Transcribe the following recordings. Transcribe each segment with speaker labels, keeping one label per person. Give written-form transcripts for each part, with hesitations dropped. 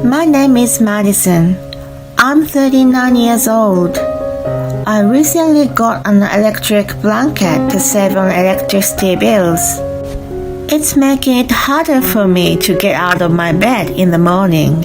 Speaker 1: My name is Madison. I'm 39 years old. I recently got an electric blanket to save on electricity bills. It's making it harder for me to get out of my bed in the morning.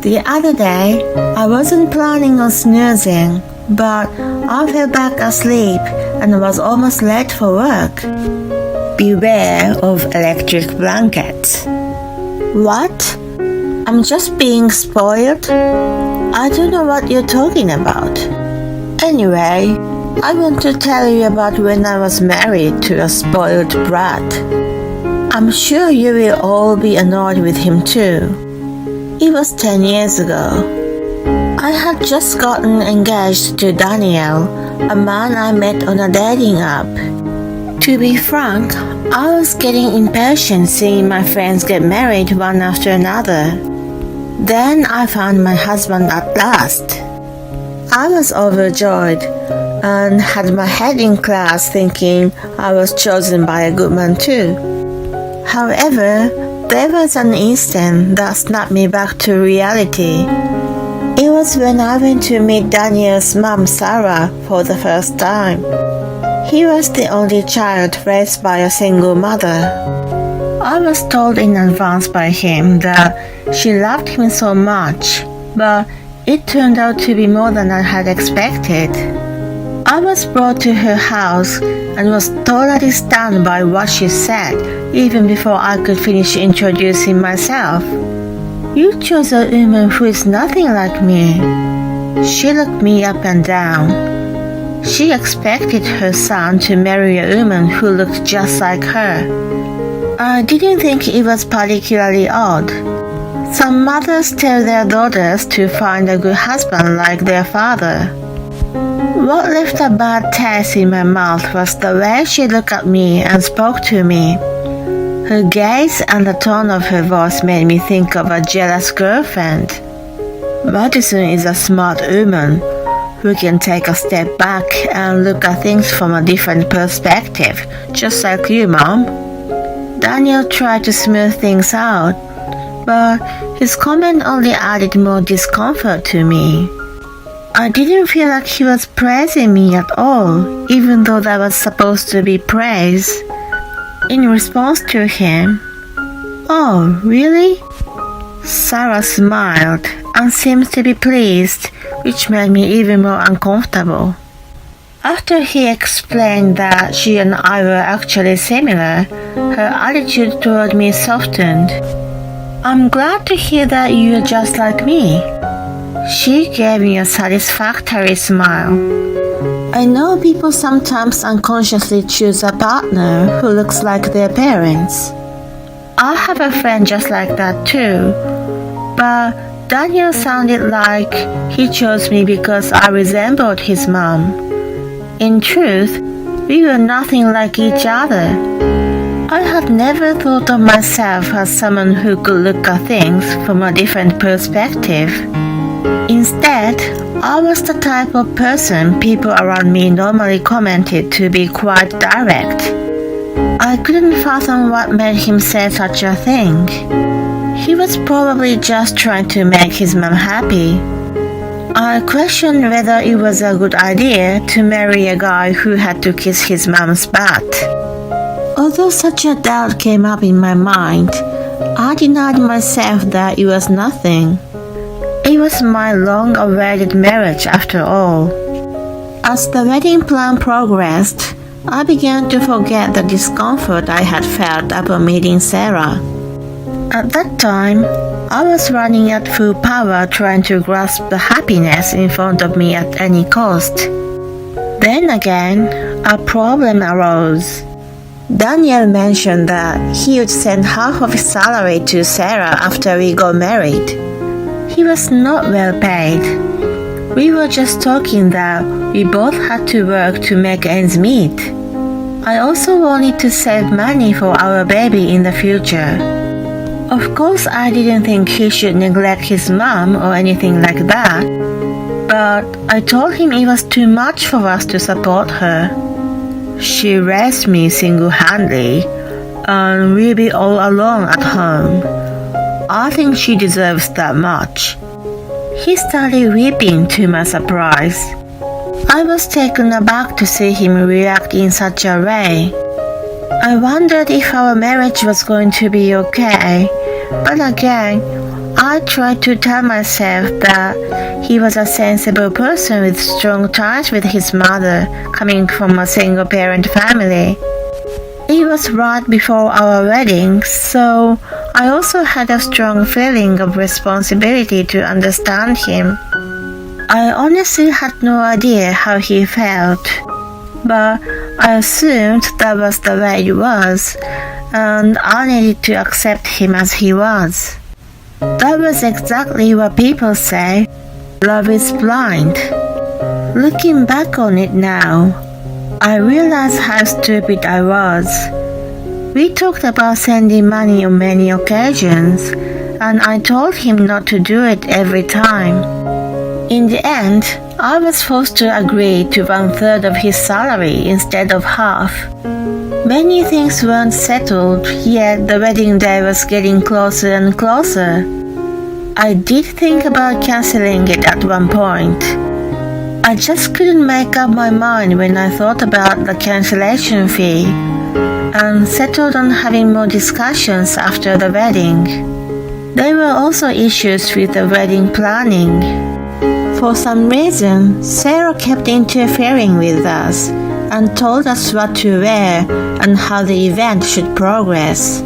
Speaker 1: The other day, I wasn't planning on snoozing, but I fell back asleep and was almost late for work. Beware of electric blankets. What? I'm just being spoiled? I don't know what you're talking about. Anyway, I want to tell you about when I was married to a spoiled brat. I'm sure you will all be annoyed with him too. It was 10 years ago. I had just gotten engaged to Daniel, a man I met on a dating app. To be frank, I was getting impatient seeing my friends get married one after another. Then I found my husband at last. I was overjoyed and had my head in clouds thinking I was chosen by a good man too. However, there was an instant that snapped me back to reality. It was when I went to meet Daniel's mom, Sarah, for the first time. He was the only child raised by a single mother. I was told in advance by him that she loved him so much, but it turned out to be more than I had expected. I was brought to her house and was totally stunned by what she said, even before I could finish introducing myself. You chose a woman who is nothing like me. She looked me up and down. She expected her son to marry a woman who looked just like her. I didn't think it was particularly odd. Some mothers tell their daughters to find a good husband like their father. What left a bad taste in my mouth was the way she looked at me and spoke to me. Her gaze and the tone of her voice made me think of a jealous girlfriend. Madison is a smart woman who can take a step back and look at things from a different perspective, just like you, Mom. Daniel tried to smooth things out, but his comment only added more discomfort to me. I didn't feel like he was praising me at all, even though that was supposed to be praise. In response to him, "Oh, really?" Sarah smiled and seemed to be pleased, which made me even more uncomfortable. After he explained that she and I were actually similar, her attitude toward me softened. "I'm glad to hear that you're just like me." She gave me a satisfactory smile. I know people sometimes unconsciously choose a partner who looks like their parents. I have a friend just like that too, but Daniel sounded like he chose me because I resembled his mom. In truth, we were nothing like each other. I had never thought of myself as someone who could look at things from a different perspective. Instead, I was the type of person people around me normally commented to be quite direct. I couldn't fathom what made him say such a thing. He was probably just trying to make his mom happy. I questioned whether it was a good idea to marry a guy who had to kiss his mom's butt. Although such a doubt came up in my mind, I denied myself that it was nothing. It was my long-awaited marriage after all. As the wedding plan progressed, I began to forget the discomfort I had felt upon meeting Sarah. At that time, I was running at full power trying to grasp the happiness in front of me at any cost. Then again, a problem arose. Daniel mentioned that he would send half of his salary to Sarah after we got married. He was not well paid. We were just talking that we both had to work to make ends meet. I also wanted to save money for our baby in the future. Of course, I didn't think he should neglect his mom or anything like that, but I told him it was too much for us to support her. She raised me single-handedly, and we'll be all alone at home. I think she deserves that much." He started weeping to my surprise. I was taken aback to see him react in such a way. I wondered if our marriage was going to be okay, but again, I tried to tell myself that he was a sensible person with strong ties with his mother, coming from a single-parent family. It was right before our wedding, so I also had a strong feeling of responsibility to understand him. I honestly had no idea how he felt, but I assumed that was the way it was, and I needed to accept him as he was. That was exactly what people say, love is blind. Looking back on it now, I realized how stupid I was. We talked about sending money on many occasions, and I told him not to do it every time. In the end, I was forced to agree to 1/3 of his salary instead of half. Many things weren't settled, yet the wedding day was getting closer and closer. I did think about canceling it at one point. I just couldn't make up my mind when I thought about the cancellation fee, and settled on having more discussions after the wedding. There were also issues with the wedding planning. For some reason, Sarah kept interfering with us and told us what to wear and how the event should progress.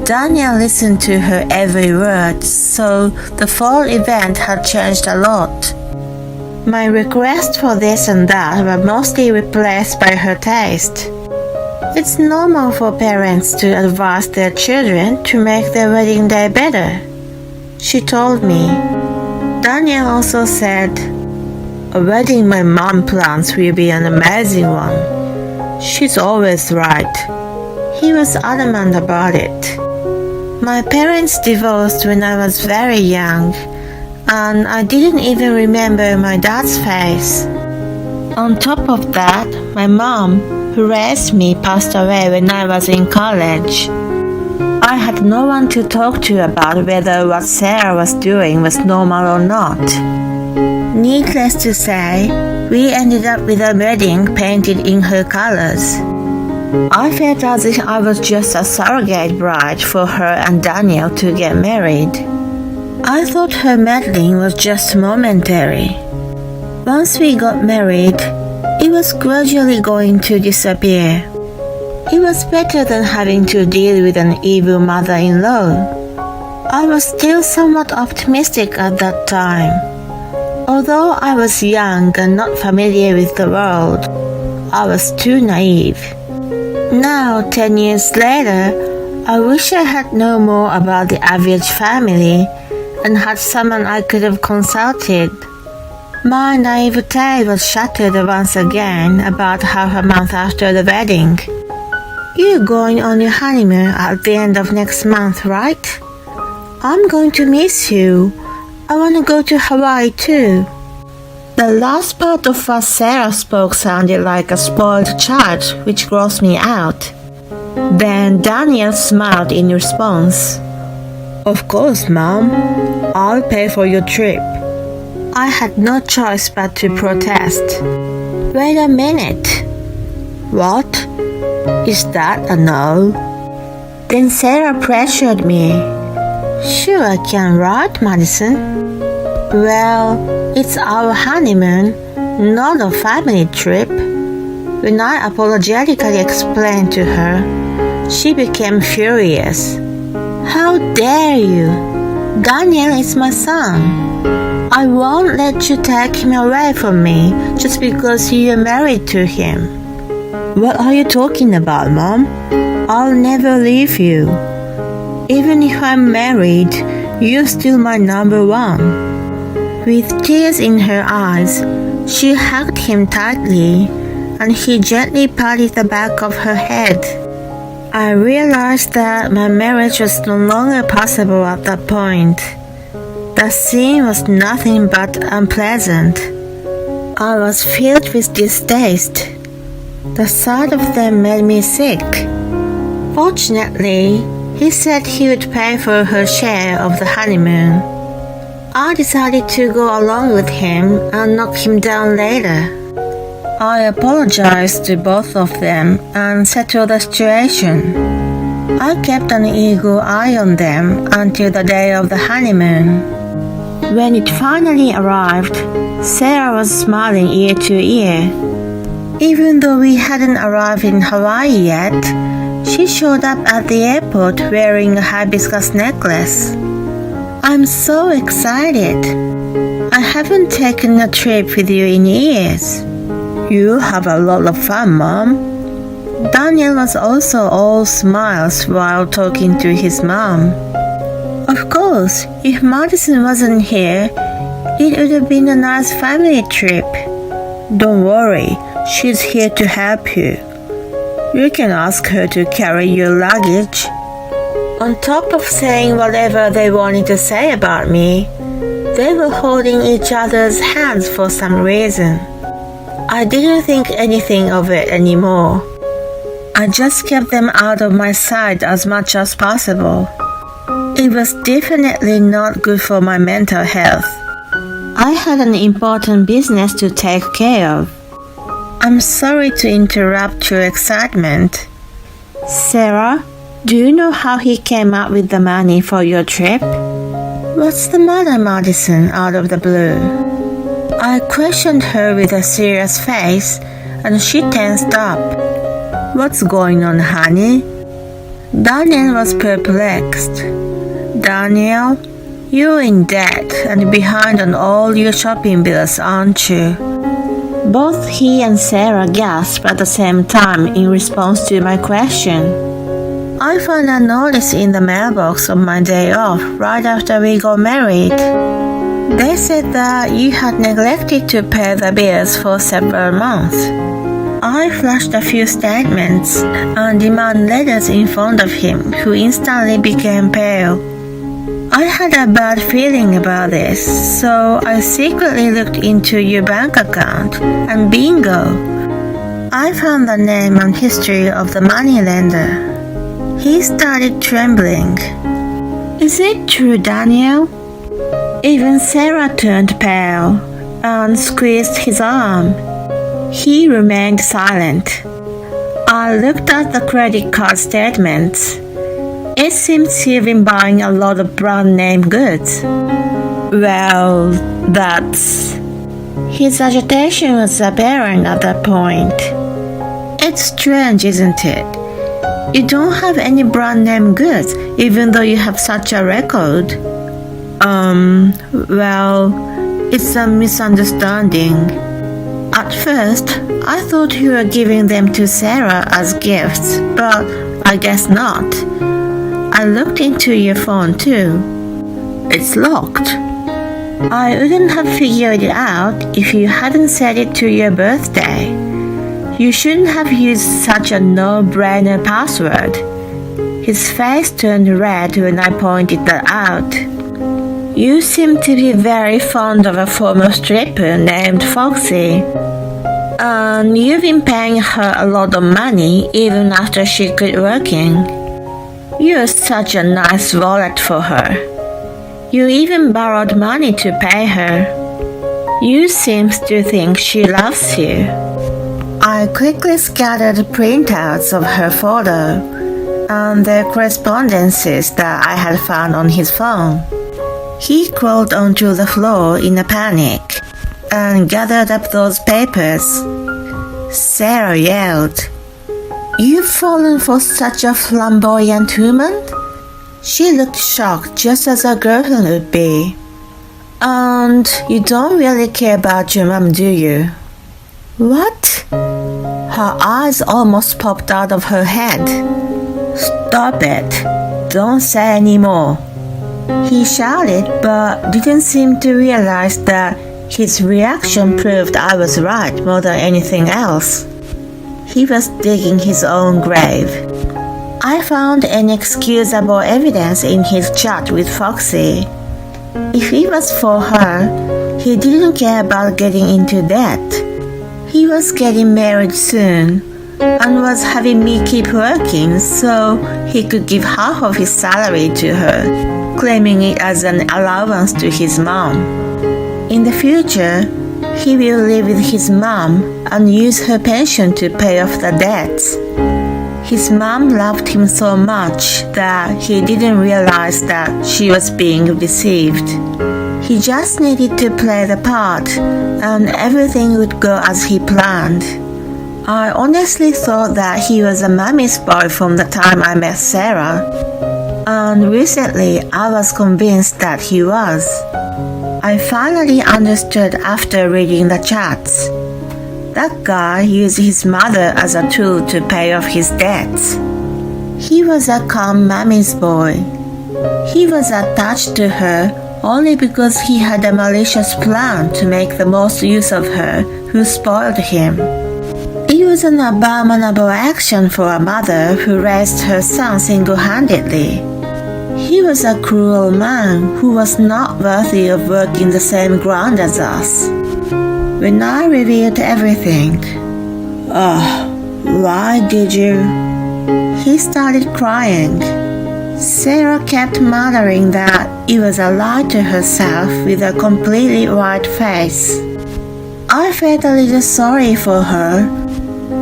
Speaker 1: Daniel listened to her every word, so the fall event had changed a lot. My requests for this and that were mostly replaced by her taste. It's normal for parents to advise their children to make their wedding day better, she told me. Daniel also said, "A wedding my mom plans will be an amazing one. She's always right." He was adamant about it. My parents divorced when I was very young, and I didn't even remember my dad's face. On top of that, my mom, who raised me, passed away when I was in college. I had no one to talk to about whether what Sarah was doing was normal or not. Needless to say, we ended up with a wedding painted in her colors. I felt as if I was just a surrogate bride for her and Daniel to get married. I thought her meddling was just momentary. Once we got married, it was gradually going to disappear. It was better than having to deal with an evil mother-in-law. I was still somewhat optimistic at that time. Although I was young and not familiar with the world, I was too naive. Now, 10 years later, I wish I had known more about the average family and had someone I could have consulted. My naivete was shattered once again about half a month after the wedding. "You're going on your honeymoon at the end of next month, right? I'm going to miss you. I want to go to Hawaii too." The last part of what Sarah spoke sounded like a spoiled child, which grossed me out. Then Daniel smiled in response. "Of course, Mom. I'll pay for your trip." I had no choice but to protest. "Wait a minute. What? Is that a no?" Then Sarah pressured me. "Sure I can, right, Madison?" "Well, it's our honeymoon, not a family trip." When I apologetically explained to her, she became furious. "How dare you? Daniel is my son. I won't let you take him away from me just because you are married to him." "What are you talking about, Mom? I'll never leave you. Even if I'm married, you're still my number one." With tears in her eyes, she hugged him tightly, and he gently patted the back of her head. I realized that my marriage was no longer possible at that point. The scene was nothing but unpleasant. I was filled with distaste. The sight of them made me sick. Fortunately, He said he would pay for her share of the honeymoon. I decided to go along with him and knock him down later. I apologized to both of them and settled the situation. I kept an eagle eye on them until the day of the honeymoon. When it finally arrived, Sarah was smiling ear to ear. Even though we hadn't arrived in Hawaii yet, she showed up at the airport wearing a hibiscus necklace. I'm so excited. I haven't taken a trip with you in years. You'll have a lot of fun, Mom. Daniel was also all smiles while talking to his mom. Of course, if Madison wasn't here, it would have been a nice family trip. Don't worry, she's here to help you. You can ask her to carry your luggage. On top of saying whatever they wanted to say about me, they were holding each other's hands for some reason. I didn't think anything of it anymore. I just kept them out of my sight as much as possible. It was definitely not good for my mental health. I had an important business to take care of. I'm sorry to interrupt your excitement. Sarah, do you know how he came up with the money for your trip? What's the matter, Madison, out of the blue? I questioned her with a serious face, and she tensed up. What's going on, honey? Daniel was perplexed. Daniel, you're in debt and behind on all your shopping bills, aren't you? Both he and Sarah gasped at the same time in response to my question. I found a notice in the mailbox on my day off right after we got married. They said that you had neglected to pay the bills for several months. I flashed a few statements and demanded letters in front of him, who instantly became pale. I had a bad feeling about this, so I secretly looked into your bank account, and bingo! I found the name and history of the moneylender. He started trembling. Is it true, Daniel? Even Sarah turned pale and squeezed his arm. He remained silent. I looked at the credit card statements. It seems you've been buying a lot of brand name goods. Well, that's... His agitation was apparent at that point. It's strange, isn't it? You don't have any brand name goods, even though you have such a record. Well, it's a misunderstanding. At first, I thought you were giving them to Sarah as gifts, but I guess not. I looked into your phone too. It's locked. I wouldn't have figured it out if you hadn't set it to your birthday. You shouldn't have used such a no-brainer password. His face turned red when I pointed that out. You seem to be very fond of a former stripper named Foxy. And you've been paying her a lot of money even after she quit working. You're such a nice wallet for her. You even borrowed money to pay her. You seem to think she loves you. I quickly scattered printouts of her photo and the correspondences that I had found on his phone. He crawled onto the floor in a panic and gathered up those papers. Sarah yelled, "You've fallen for such a flamboyant woman?" She looked shocked, just as a girlfriend would be. "And you don't really care about your mom, do you?" "What?" Her eyes almost popped out of her head. "Stop it. Don't say any more." He shouted, but didn't seem to realize that his reaction proved I was right more than anything else. He was digging his own grave. I found inexcusable evidence in his chat with Foxy. If it was for her, he didn't care about getting into debt. He was getting married soon, and was having me keep working so he could give half of his salary to her, claiming it as an allowance to his mom. In the future, he will live with his mom and use her pension to pay off the debts. His mom loved him so much that he didn't realize that she was being deceived. He just needed to play the part and everything would go as he planned. I honestly thought that he was a mommy's boy from the time I met Sarah, and recently I was convinced that he was. I finally understood after reading the chats. That guy used his mother as a tool to pay off his debts. He was a calm mommy's boy. He was attached to her only because he had a malicious plan to make the most use of her who spoiled him. It was an abominable action for a mother who raised her son single-handedly. He was a cruel man who was not worthy of working the same ground as us. When I revealed everything, why did you? He started crying. Sarah kept muttering that it was a lie to herself with a completely white face. I felt a little sorry for her,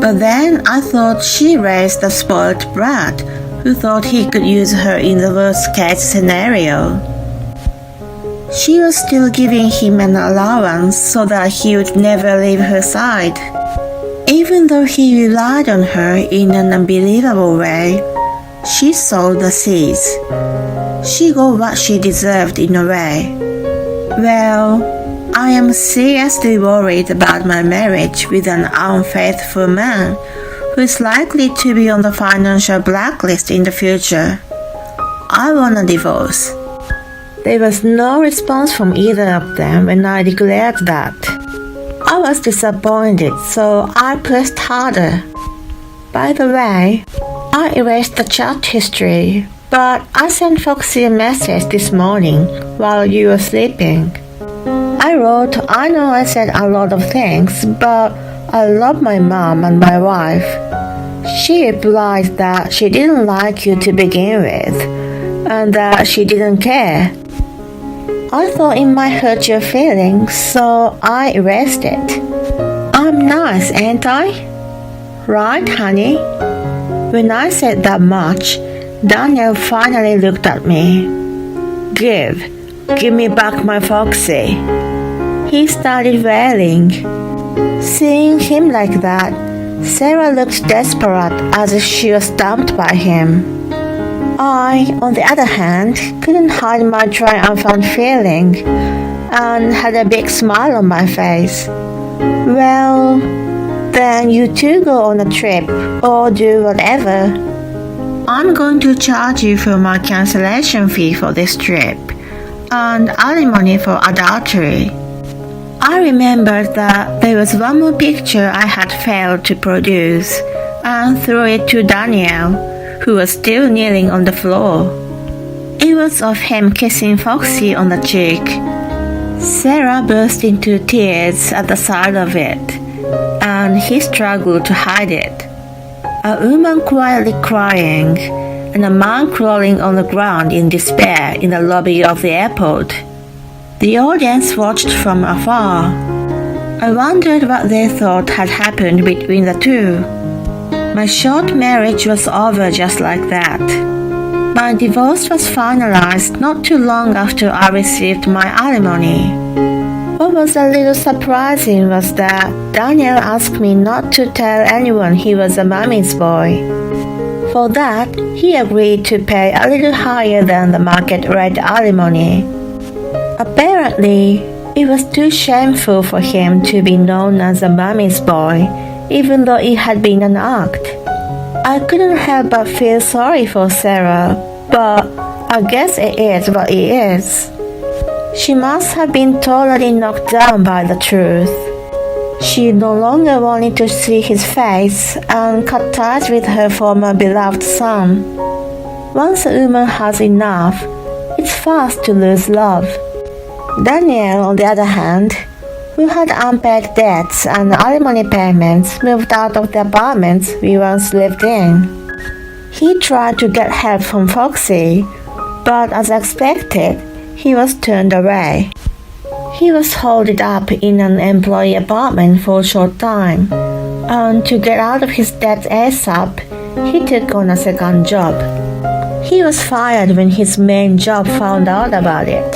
Speaker 1: but then I thought she raised a spoiled brat who thought he could use her in the worst-case scenario. She was still giving him an allowance so that he would never leave her side. Even though he relied on her in an unbelievable way, she sowed the seeds. She got what she deserved in a way. Well, I am seriously worried about my marriage with an unfaithful man who is likely to be on the financial blacklist in the future. I want a divorce. There was no response from either of them when I declared that. I was disappointed, so I pressed harder. By the way, I erased the chat history, but I sent Foxy a message this morning while you were sleeping. I wrote, I know I said a lot of things, but I love my mom and my wife. She replied that she didn't like you to begin with, and that she didn't care. I thought it might hurt your feelings, so I erased it. I'm nice, ain't I? Right, honey? When I said that much, Daniel finally looked at me. Give me back my Foxy. He started wailing. Seeing him like that, Sarah looked desperate as if she was stumped by him. I, on the other hand, couldn't hide my triumphant feeling and had a big smile on my face. Well, then you two go on a trip or do whatever. I'm going to charge you for my cancellation fee for this trip and alimony for adultery. I remembered that there was one more picture I had failed to produce and threw it to Daniel, who was still kneeling on the floor. It was of him kissing Foxy on the cheek. Sarah burst into tears at the sight of it, and he struggled to hide it. A woman quietly crying, and a man crawling on the ground in despair in the lobby of the airport. The audience watched from afar. I wondered what they thought had happened between the two. My short marriage was over just like that. My divorce was finalized not too long after I received my alimony. What was a little surprising was that Daniel asked me not to tell anyone he was a mommy's boy. For that, he agreed to pay a little higher than the market rate alimony. Apparently, it was too shameful for him to be known as a mommy's boy, even though it had been an act. I couldn't help but feel sorry for Sarah, but I guess it is what it is. She must have been totally knocked down by the truth. She no longer wanted to see his face and cut ties with her former beloved son. Once a woman has enough, it's fast to lose love. Daniel, on the other hand, who had unpaid debts and alimony payments, moved out of the apartments we once lived in. He tried to get help from Foxy, but as expected, he was turned away. He was holed up in an employee apartment for a short time, and to get out of his debt ASAP, he took on a second job. He was fired when his main job found out about it.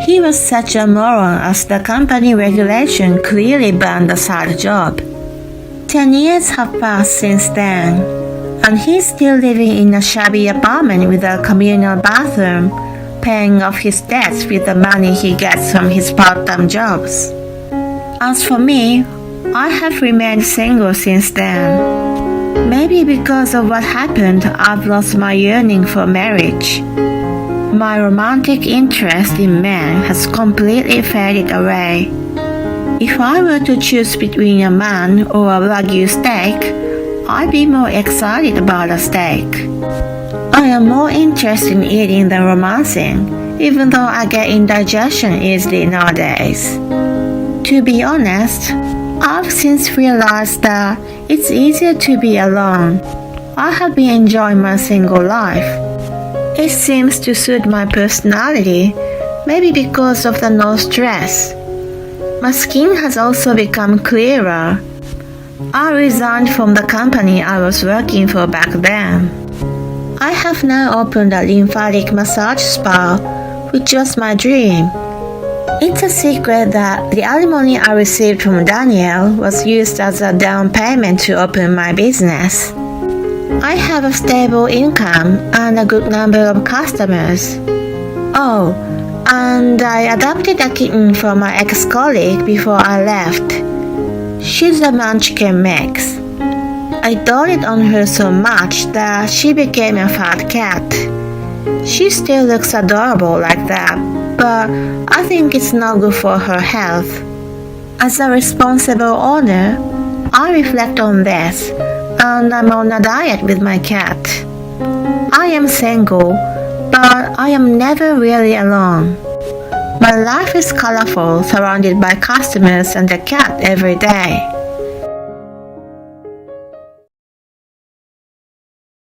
Speaker 1: He was such a moron as the company regulation clearly banned the side job. 10 years have passed since then, and he's still living in a shabby apartment with a communal bathroom, paying off his debts with the money he gets from his part-time jobs. As for me, I have remained single since then. Maybe because of what happened, I've lost my yearning for marriage. My romantic interest in men has completely faded away. If I were to choose between a man or a Wagyu steak, I'd be more excited about a steak. I am more interested in eating than romancing, even though I get indigestion easily nowadays. To be honest, I've since realized that it's easier to be alone. I have been enjoying my single life. It seems to suit my personality, maybe because of the no stress. My skin has also become clearer. I resigned from the company I was working for back then. I have now opened a lymphatic massage spa, which was my dream. It's a secret that the alimony I received from Daniel was used as a down payment to open my business. I have a stable income and a good number of customers. Oh, and I adopted a kitten from my ex-colleague before I left. She's a munchkin mix. I doted on her so much that she became a fat cat. She still looks adorable like that, but I think it's not good for her health. As a responsible owner, I reflect on this, and I'm on a diet with my cat. I am single, but I am never really alone. My life is colorful, surrounded by customers and a cat every day.